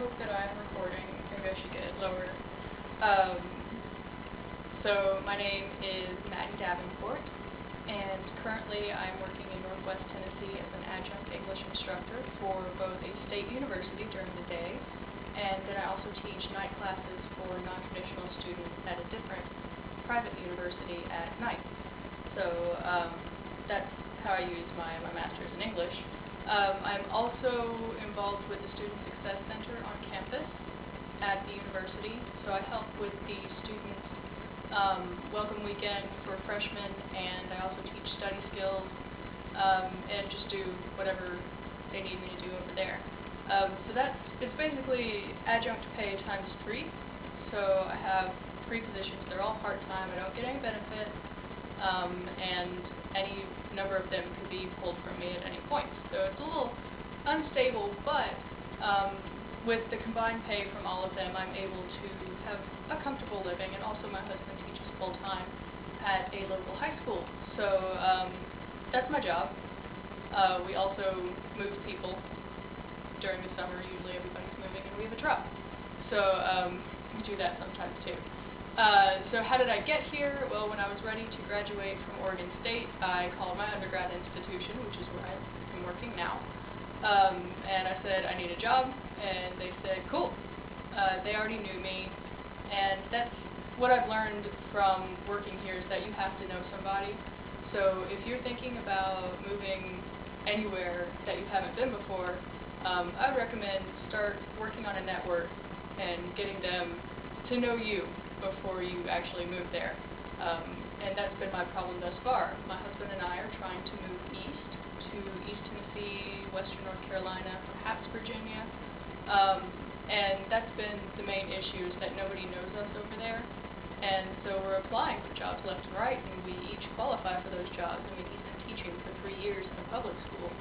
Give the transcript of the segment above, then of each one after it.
hope that I'm recording. Maybe I should get it lower. Um, so my name is Maddie Davenport, and currently I'm working in Northwest Tennessee as an adjunct English instructor for both a state university during the day, and then I also teach night classes for non-traditional students at a different private university at night. So that's how I use my master's in English. I'm also involved with the Student Success Center on campus at the university, so I help with the students' welcome weekend for freshmen, and I also teach study skills and just do whatever they need me to do over there. So it's basically adjunct pay times 3. So I have 3 positions. They're all part-time. I don't get any benefit, and any number of them could be pulled from me at any point. So it's a little unstable, but with the combined pay from all of them, I'm able to have a comfortable living, and also my husband teaches full-time at a local high school. So that's my job. We also move people during the summer. Usually everybody's moving, and we have a truck. So we do that sometimes too. So how did I get here? Well, when I was ready to graduate from Oregon State, I called my undergrad institution, which is where I'm working now, and I said I need a job, and they said, cool. They already knew me, and that's what I've learned from working here, is that you have to know somebody. So if you're thinking about moving anywhere that you haven't been before, I would recommend start working on a network and getting them to know you before you actually move there. And that's been my problem thus far. My husband and I are trying to move east to East Tennessee, Western North Carolina, perhaps Virginia. And that's been the main issue, is that nobody knows us over there. And so we're applying for jobs left and right, and we each qualify for those jobs. I mean, he's been teaching for 3 years in a public school.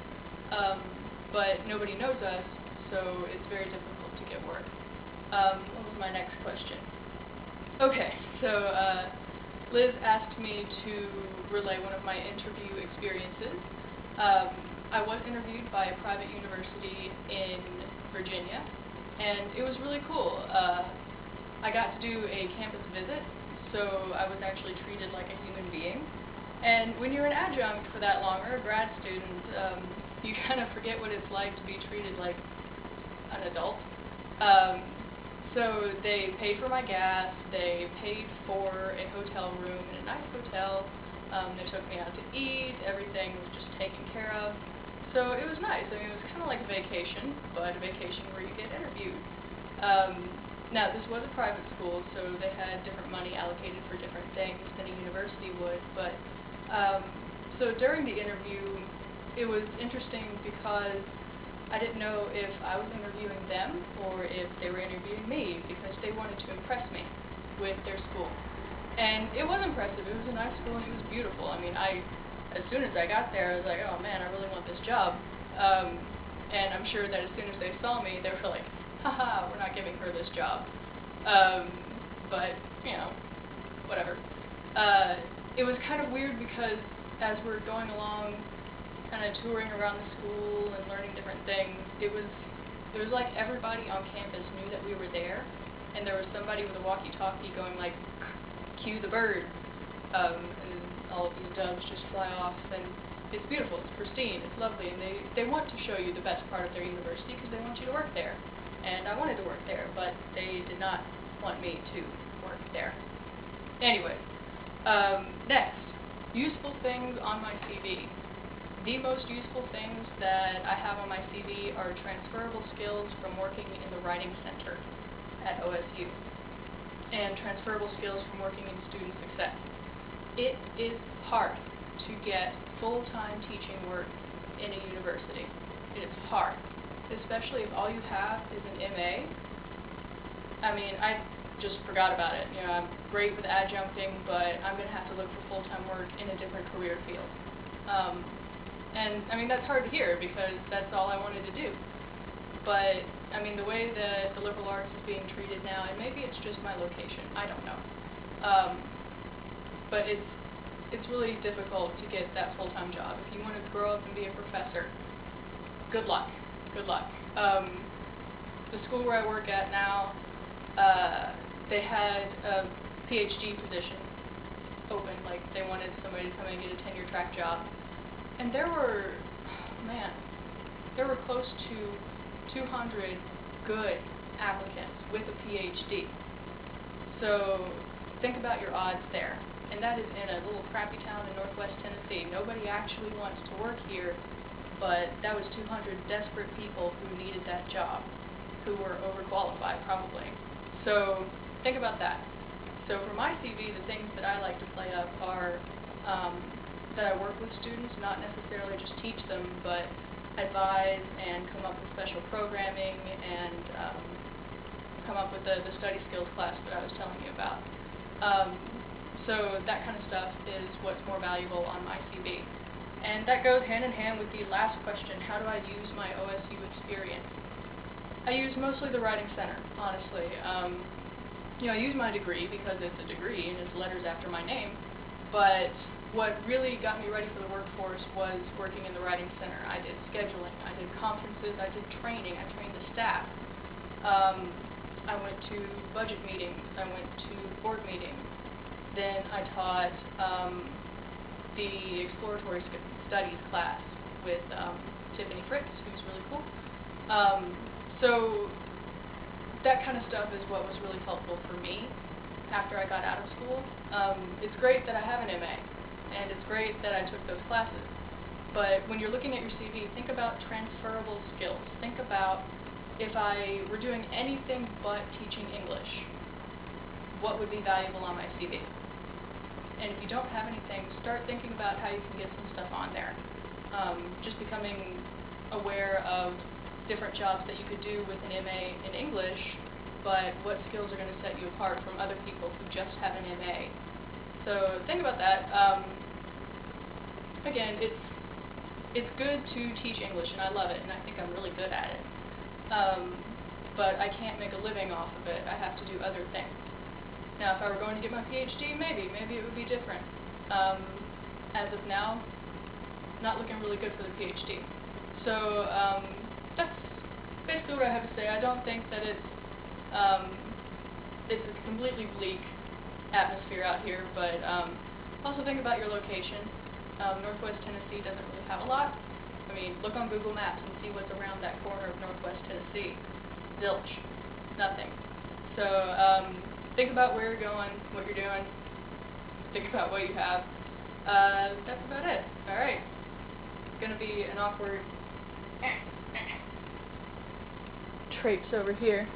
But nobody knows us, so it's very difficult to get work. What was my next question? Okay, so Liz asked me to relay one of my interview experiences. I was interviewed by a private university in Virginia, and it was really cool. I got to do a campus visit, so I was actually treated like a human being. And when you're an adjunct for that long, or a grad student, you kind of forget what it's like to be treated like an adult. So they paid for my gas, they paid for a hotel room in a nice hotel, they took me out to eat, everything was just taken care of. So it was nice. I mean, it was kind of like a vacation, but a vacation where you get interviewed. Now, this was a private school, so they had different money allocated for different things than a university would, but so during the interview, it was interesting because I didn't know if I was interviewing them or if they were interviewing me, because they wanted to impress me with their school. And it was impressive. It was a nice school, and it was beautiful. I mean, as soon as I got there, I was like, oh man, I really want this job. And I'm sure that as soon as they saw me, they were like, haha, we're not giving her this job. But, you know, whatever. It was kind of weird because as we're going along, kind of touring around the school and learning different things, it was like everybody on campus knew that we were there, and there was somebody with a walkie-talkie going like, cue the bird, and all of these doves just fly off, and it's beautiful, it's pristine, it's lovely, and they want to show you the best part of their university because they want you to work there. And I wanted to work there, but they did not want me to work there. Anyway, next, useful things on my CV. The most useful things that I have on my CV are transferable skills from working in the Writing Center at OSU, and transferable skills from working in student success. It is hard to get full-time teaching work in a university. It is hard, especially if all you have is an MA. I mean, I just forgot about it. You know, I'm great with adjuncting, but I'm going to have to look for full-time work in a different career field. And, I mean, that's hard to hear because that's all I wanted to do. But, I mean, the way that the liberal arts is being treated now, and maybe it's just my location, I don't know. But it's really difficult to get that full-time job. If you want to grow up and be a professor, good luck. Good luck. the school where I work at now, they had a PhD position open, like they wanted somebody to come in and get a tenure track job. And there were close to 200 good applicants with a PhD. So think about your odds there. And that is in a little crappy town in northwest Tennessee. Nobody actually wants to work here, but that was 200 desperate people who needed that job, who were overqualified probably. So think about that. So for my CV, the things that I like to play up are that I work with students, not necessarily just teach them, but advise and come up with special programming and come up with the study skills class that I was telling you about. So that kind of stuff is what's more valuable on my CV. And that goes hand in hand with the last question, how do I use my OSU experience? I use mostly the Writing Center, honestly. You know, I use my degree because it's a degree and it's letters after my name, but what really got me ready for the workforce was working in the Writing Center. I did scheduling, I did conferences, I did training, I trained the staff. I went to budget meetings, I went to board meetings. Then I taught the exploratory studies class with Tiffany Fritz, who's really cool. So that kind of stuff is what was really helpful for me after I got out of school. It's great that I have an MA, and it's great that I took those classes. But when you're looking at your CV, think about transferable skills. Think about if I were doing anything but teaching English, what would be valuable on my CV? And if you don't have anything, start thinking about how you can get some stuff on there. Just becoming aware of different jobs that you could do with an MA in English, but what skills are going to set you apart from other people who just have an MA. So think about that. Again, it's good to teach English, and I love it, and I think I'm really good at it. But I can't make a living off of it. I have to do other things. Now, if I were going to get my PhD, maybe it would be different. As of now, not looking really good for the PhD. So that's basically what I have to say. I don't think that it's a completely bleak atmosphere out here, but also think about your location. Northwest Tennessee doesn't really have a lot. I mean, look on Google Maps and see what's around that corner of Northwest Tennessee. Zilch. Nothing. So think about where you're going, what you're doing. Think about what you have. That's about it. Alright. It's going to be an awkward traipse over here.